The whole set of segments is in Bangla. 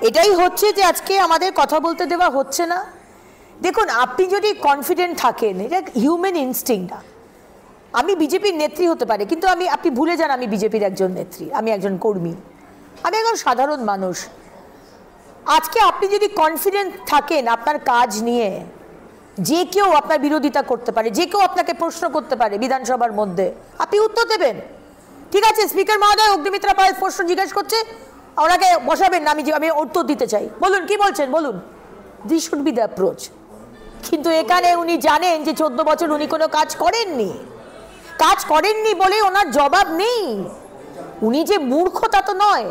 এটাই হচ্ছে যে আজকে আমাদের কথা বলতে দেওয়া হচ্ছে না। দেখুন, আপনি যদি কনফিডেন্ট থাকেন, এটা হিউম্যান ইনস্টিংক্ট। আমি বিজেপির নেত্রী হতে পারে, কিন্তু আপনি ভুলে যান আমি বিজেপির একজন নেত্রী, আমি একজন কর্মী, আমি একজন সাধারণ মানুষ। আজকে আপনি যদি কনফিডেন্ট থাকেন আপনার কাজ নিয়ে, যে কেউ আপনার বিরোধিতা করতে পারে, যে কেউ আপনাকে প্রশ্ন করতে পারে বিধানসভার মধ্যে, আপনি উত্তর দেবেন। ঠিক আছে, স্পিকার মহোদয় অগ্নিমিত্রা পাল প্রশ্ন জিজ্ঞেস করছে, ওনাকে বসাবেন না, আমি উত্তর দিতে চাই, বলুন কি বলছেন বলুন। This should be the approach. কিন্তু এখানে উনি জানেন যে 14 বছর উনি কোনো কাজ করেননি বলে ওনার জবাব নেই। উনি যে মূর্খ তা তো নয়।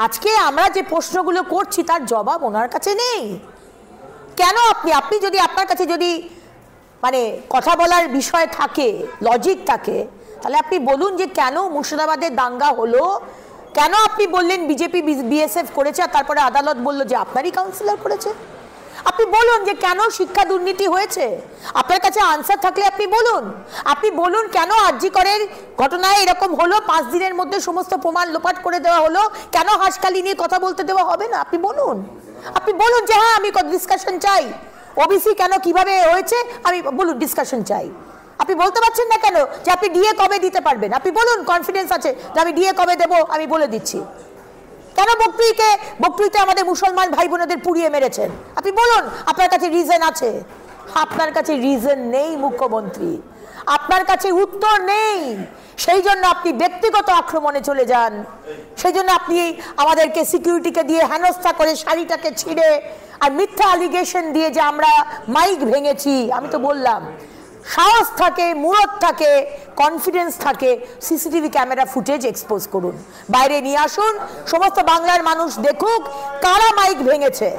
আজকে আমরা যে প্রশ্নগুলো করছি তার জবাব ওনার কাছে নেই। কেন আপনি যদি আপনার কাছে যদি মানে কথা বলার বিষয় থাকে, লজিক থাকে, তাহলে আপনি বলুন যে কেন মুর্শিদাবাদের দাঙ্গা হলো, কেন আপনি বললেন বিজেপি বিএসএফ করেছে আর তারপরে আদালত বলল যে আপনারই কাউন্সিলর করেছে। আপনি বলুন যে কেন শিক্ষা দুর্নীতি হয়েছে, আপনার কাছে আনসার থাকলে আপনি বলুন কেন আরজি করের ঘটনায় এরকম হলো, 5 দিনের মধ্যে সমস্ত প্রমাণ লোপাট করে দেওয়া হলো, কেন হাসকালি নিয়ে কথা বলতে দেওয়া হবে না। আপনি বলুন যে হ্যাঁ আমি ডিসকাশন চাই, ওবিসি কেন কিভাবে হয়েছে আমি বলুন ডিসকাশন চাই। আপনি বলতে পারছেন না কেন যে আপনি ডিএ কবে দিতে পারবেন, আপনি বলুন কনফিডেন্স আছে যে আমি ডিএ কবে দেবো, আমি বলে দিচ্ছি। কেন বকটুইতে আমাদের মুসলমান ভাই বোনদের পুড়িয়ে মেরেছেন, আপনি বলুন আপনার কাছে রিজন আছে। আপনার কাছে রিজন নেই মুখ্যমন্ত্রী, আপনার কাছে উত্তর নেই। সেই জন্য আপনি ব্যক্তিগত আক্রমণে চলে যান, সেই জন্য আপনি আমাদেরকে সিকিউরিটিকে দিয়ে হেনস্থা করে শাড়িটাকে ছিঁড়ে আর মিথ্যা অ্যালিগেশন দিয়ে যে আমরা মাইক ভেঙেছি। আমি তো বললাম সাহস থাকে, মুরত থাকে, কনফিডেন্স থাকে, সিসিটিভি ক্যামেরা ফুটেজ এক্সপোজ করুন, বাইরে নিয়ে আসুন, সমস্ত বাংলার মানুষ দেখুক কারা মাইক ভেঙেছে,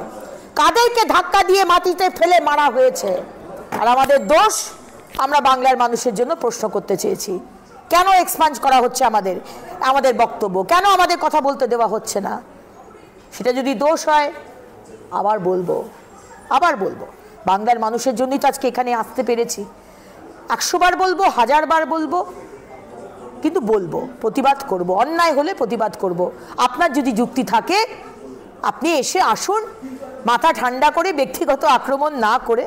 কাদেরকে ধাক্কা দিয়ে মাটিতে ফেলে মারা হয়েছে। আর আমাদের দোষ, আমরা বাংলার মানুষের জন্য প্রশ্ন করতে চেয়েছি কেন এক্সপাঞ্জ করা হচ্ছে আমাদের বক্তব্য, কেন আমাদের কথা বলতে দেওয়া হচ্ছে না। সেটা যদি দোষ হয় আবার বলবো বাংলার মানুষের জন্যই তো আজকে এখানে আসতে পেরেছি। 100 বার বলবো, 1000 বার বলবো, কিন্তু প্রতিবাদ করব, অন্যায় হলে প্রতিবাদ করব। আপনার যদি যুক্তি থাকে আপনি এসে আসুন, মাথা ঠান্ডা করে, ব্যক্তিগত আক্রমণ না করে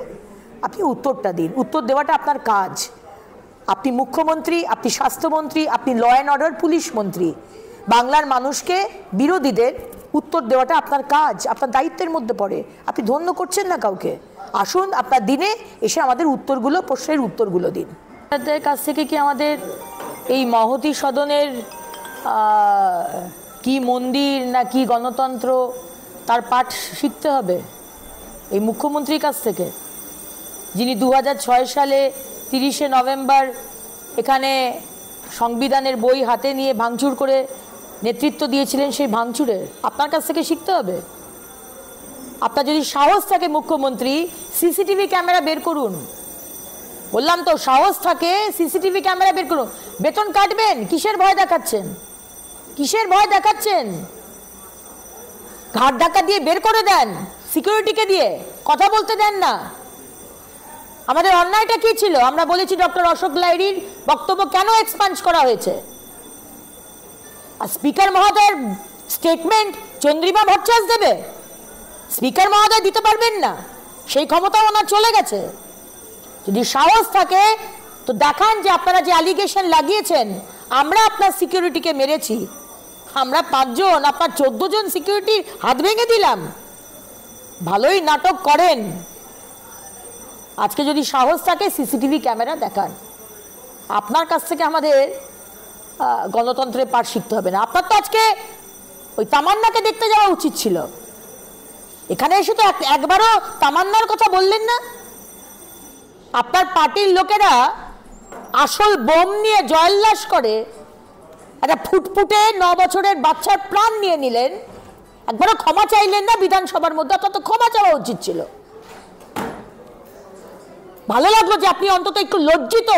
আপনি উত্তরটা দিন। উত্তর দেওয়াটা আপনার কাজ। আপনি মুখ্যমন্ত্রী, আপনি স্বাস্থ্যমন্ত্রী, আপনি ল অ্যান্ড অর্ডার পুলিশ মন্ত্রী। বাংলার মানুষকে, বিরোধীদের উত্তর দেওয়াটা আপনার কাজ, আপনার দায়িত্বের মধ্যে পড়ে। আপনি ধন্য করছেন না কাউকে। আসুন আপনার দিনে এসে আমাদের প্রশ্নের উত্তরগুলো দিন। আপনাদের কাছ থেকে কি আমাদের এই মহতী সদনের কি মন্দির না কি গণতন্ত্র তার পাঠ শিখতে হবে এই মুখ্যমন্ত্রীর কাছ থেকে, যিনি 2006 সালে 30শে নভেম্বর এখানে সংবিধানের বই হাতে নিয়ে ভাঙচুর করে নেতৃত্ব দিয়েছিলেন। সেই ভাঙচুরের আপনার কাছ থেকে শিখতে হবে। আপনার যদি সাহস থাকে মুখ্যমন্ত্রী, সিসিটিভি ক্যামেরা বের করুন। বললাম তো, সাহস থাকে সিসিটিভি ক্যামেরা বের করুন। বেতন কাটবেন, কিসের ভয় দেখাচ্ছেন? ঘাট ধাক্কা দিয়ে বের করে দেন, সিকিউরিটিকে দিয়ে কথা বলতে দেন না। আমাদের অন্যায়টা কি ছিল? আমরা বলেছি ডক্টর অশোক লাহিড়ীর বক্তব্য কেন এক্সপাঞ্জ করা হয়েছে, আর স্পিকার মহোদয়ের স্টেটমেন্ট চন্দ্রিমা ভট্টাচার্য দেবে, স্পিকার মহোদয় দিতে পারবেন না, সেই ক্ষমতা ওনার চলে গেছে। যদি সাহস থাকে তো দেখান যে আপনারা যে অ্যালিগেশন লাগিয়েছেন আমরা আপনার সিকিউরিটিকে মেরেছি, আমরা 5 জন, আপনার 14 জন সিকিউরিটির হাত ভেঙে দিলাম। ভালোই নাটক করেন। আজকে যদি সাহস থাকে সিসিটিভি ক্যামেরা দেখান। আপনার কাছ থেকে আমাদের গণতন্ত্রের পাঠ শিখতে হবে না। আপনার তো আজকে ওই তামান্নাকে দেখতে যাওয়া উচিত ছিল। এখানে এসে তো একবারও তামান্নার কথা বললেন না। আপনার পার্টির লোকেরা আসল বোম নিয়ে জয়োল্লাস করে একটা ফুটফুটে 9 বছরের বাচ্চার প্রাণ নিয়ে নিলেন, একবারও ক্ষমা চাইলেন না বিধানসভার মধ্যে। আপনার তো ক্ষমা চাওয়া উচিত ছিল। ভালো লাগলো যে আপনি অন্তত একটু লজ্জিত।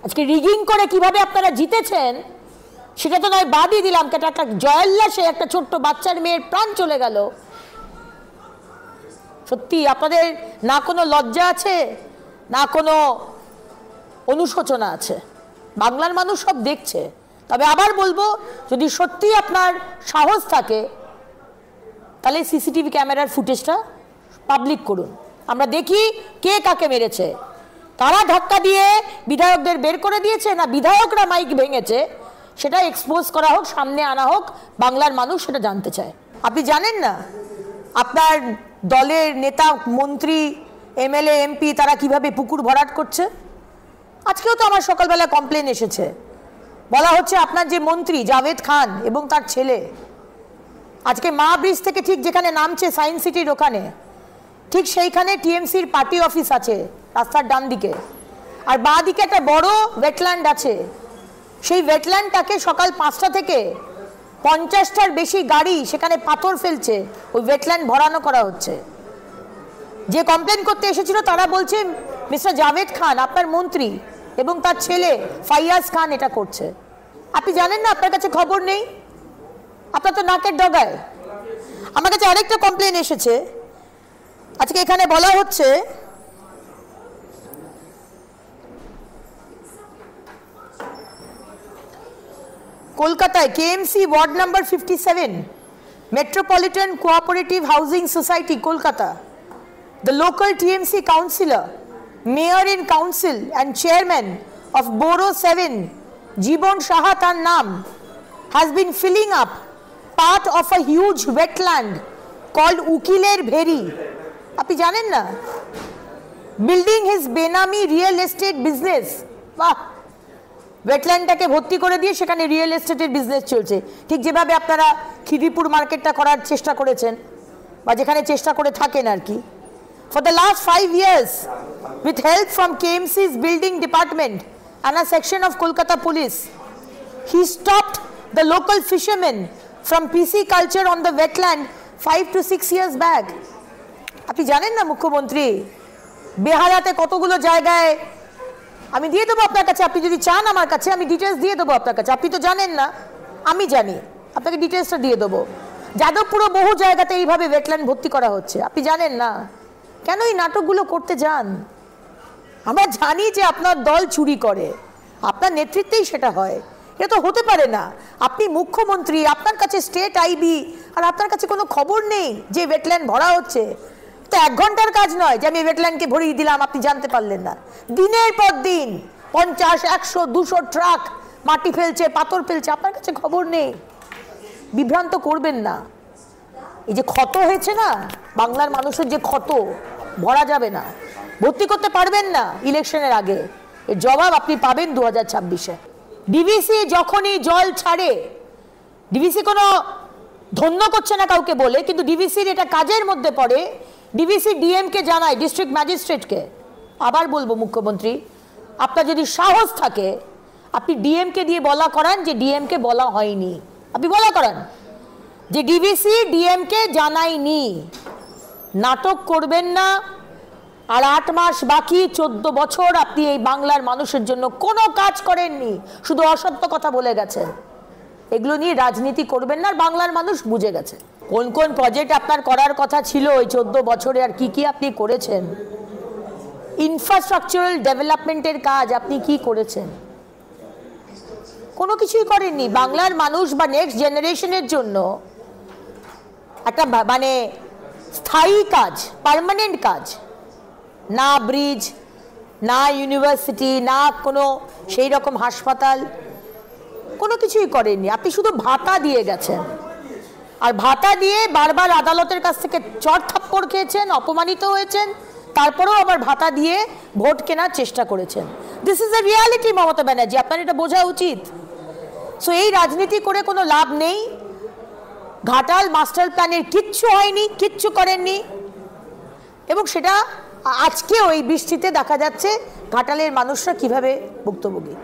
আজকে রিগিং করে কিভাবে আপনারা জিতেছেন সেটা তো নয়, বাদই দিলাম, একটা জয়োল্লাসে একটা ছোট্ট বাচ্চার মেয়ের প্রাণ চলে গেল। সত্যি আপনাদের না কোনো লজ্জা আছে, না কোনো অনুশোচনা আছে। বাংলার মানুষ সব দেখছে। তবে আবার বলবো, যদি সত্যি আপনার সাহস থাকে তাহলে সিসিটিভি ক্যামেরার ফুটেজটা পাবলিক করুন, আমরা দেখি কে কাকে মেরেছে, কারা ধাক্কা দিয়ে বিধায়কদের বের করে দিয়েছে না বিধায়করা মাইক ভেঙেছে, সেটা এক্সপোজ করা হোক, সামনে আনা হোক, বাংলার মানুষ সেটা জানতে চায়। আপনি জানেন না আপনার দলের নেতা মন্ত্রী এমএলএ এমপি তারা কিভাবে পুকুর ভরাট করছে? আজকেও তো আমার সকালবেলা কমপ্লেন এসেছে, বলা হচ্ছে আপনার যে মন্ত্রী জাভেদ খান এবং তার ছেলে আজকে মা ব্রিজ থেকে ঠিক যেখানে নামছে সায়েন্স সিটির ওখানে, ঠিক সেইখানে টিএমসির পার্টি অফিস আছে রাস্তার ডান দিকে, আর বাঁ দিকে একটা বড় ওয়েটল্যান্ড আছে। সেই ওয়েটল্যান্ডটাকে সকাল 5টা থেকে 50টার বেশি গাড়ি সেখানে পাথর ফেলছে, ওই ওয়েটল্যান্ড ভরানো করা হচ্ছে। যে কমপ্লেন করতে এসেছিল তারা বলছে মিস্টার জাভেদ খান আপনার মন্ত্রী এবং তার ছেলে ফাইয়াজ খান এটা করছে। আপনি জানেন না, আপনার কাছে খবর নেই, আপনার তো নাকের ডগায়। আমার কাছে আরেকটা কমপ্লেন এসেছে, আজকে এখানে বলা হচ্ছে কলকাতায় KMC ward number 57 metropolitan cooperative housing society Kolkata, the local TMC councillor, mayor in council and chairman of Boro 7 Jibon Shaha tar naam has been filling up part of a huge wetland called Ukiler Bheri. Api janen na, building his benami real estate business. Wah, ওয়েটল্যান্ডটাকে ভর্তি করে দিয়ে সেখানে রিয়েল এস্টেটের বিজনেস চলছে, ঠিক যেভাবে আপনারা খিদিরপুর মার্কেটটা করার চেষ্টা করেছেন বা যেখানে চেষ্টা করে থাকেন আর কি। For the last 5 years, with help from KMC's building department and a section of Kolkata police, he stopped the local fishermen from PC culture on the wetland 5 to 6 years back. আপনি জানেন না মুখ্যমন্ত্রী, বেহালাতে কতগুলো জায়গায় আমি দিয়ে দেবো আপনার কাছে, আপনি যদি চান আমার কাছে আমি ডিটেলস দিয়ে দেবো আপনার কাছে। আপনি তো জানেন না, আমি জানি, আপনাকে ডিটেলসটা দিয়ে দেবো। যাদবপুরও বহু জায়গাতে এইভাবে ওয়েটল্যান্ড ভর্তি করা হচ্ছে, আপনি জানেন না। কেন এই নাটকগুলো করতে যান? আমরা জানি যে আপনার দল চুরি করে, আপনার নেতৃত্বেই সেটা হয়। এটা তো হতে পারে না, আপনি মুখ্যমন্ত্রী, আপনার কাছে স্টেট আইবি, আর আপনার কাছে কোনো খবর নেই যে ওয়েটল্যান্ড ভরা হচ্ছে। তো 1 ঘন্টার কাজ নয় যে আমি ওয়েটল্যান্ডকে ভরিয়ে দিলাম, আপনি জানতে পারলেন না। দিনের পর দিন 50, 100, 200 ট্রাক মাটি ফেলছে, পাথর ফেলছে, আপনার কাছে খবর নেই। বিভ্রান্ত করবেন না। এই যে ক্ষত হয়েছে না, বাংলার মানুষের যে ক্ষত, ভরা যাবে না, ভর্তি করতে পারবেন না ইলেকশনের আগে। এর জবাব আপনি পাবেন 2026-এ। ডিভিসি যখনই জল ছাড়ে, ডিভিসি কোনো ধন্য করছে না কাউকে বলে, কিন্তু ডিভিসির এটা কাজের মধ্যে পড়ে। ডিভিসি ডিএমকে জানায়, ডিস্ট্রিক্ট ম্যাজিস্ট্রেটকে। আবার বলবো মুখ্যমন্ত্রী, আপনার যদি সাহস থাকে আপনি ডিএমকে দিয়ে বলা করান যে ডিএমকে বলা হয়নি, আপনি বলা করান যে ডিভিসি ডিএমকে জানায়নি। নাটক করবেন না। আর 8 মাস বাকি, 14 বছর আপনি এই বাংলার মানুষের জন্য কোনো কাজ করেননি, শুধু অসত্য কথা বলে গেছেন। এগুলো নিয়ে রাজনীতি করবেন না, বাংলার মানুষ বুঝে গেছে কোন কোন প্রজেক্ট আপনার করার কথা ছিল ওই 14 বছরে আর কি কি আপনি করেছেন। ইনফ্রাস্ট্রাকচারাল ডেভেলপমেন্টের কাজ আপনি কি করেছেন? কোনো কিছুই করেননি। বাংলার মানুষ বা নেক্সট জেনারেশনের জন্য একটা মানে স্থায়ী কাজ, পার্মানেন্ট কাজ, না ব্রিজ, না ইউনিভার্সিটি, না কোনো সেই রকম হাসপাতাল, কোনো কিছুই করেননি। আপনি শুধু ভাতা দিয়ে গেছেন, আর ভাতা দিয়ে বারবার আদালতের কাছ থেকে চড় থাপ্পড় খেয়েছেন, অপমানিত হয়েছেন, তারপরেও আবার ভাতা দিয়ে ভোট কেনার চেষ্টা করেছেন। This is a reality Mamata Banerjee, আপনার এটা বোঝা উচিত। সো এই রাজনীতি করে কোনো লাভ নেই। ঘাটাল মাস্টার প্ল্যানের কিচ্ছু হয়নি, কিচ্ছু করেননি, এবং সেটা আজকেও এই বৃষ্টিতে দেখা যাচ্ছে ঘাটালের মানুষরা কিভাবে ভুক্তভোগী।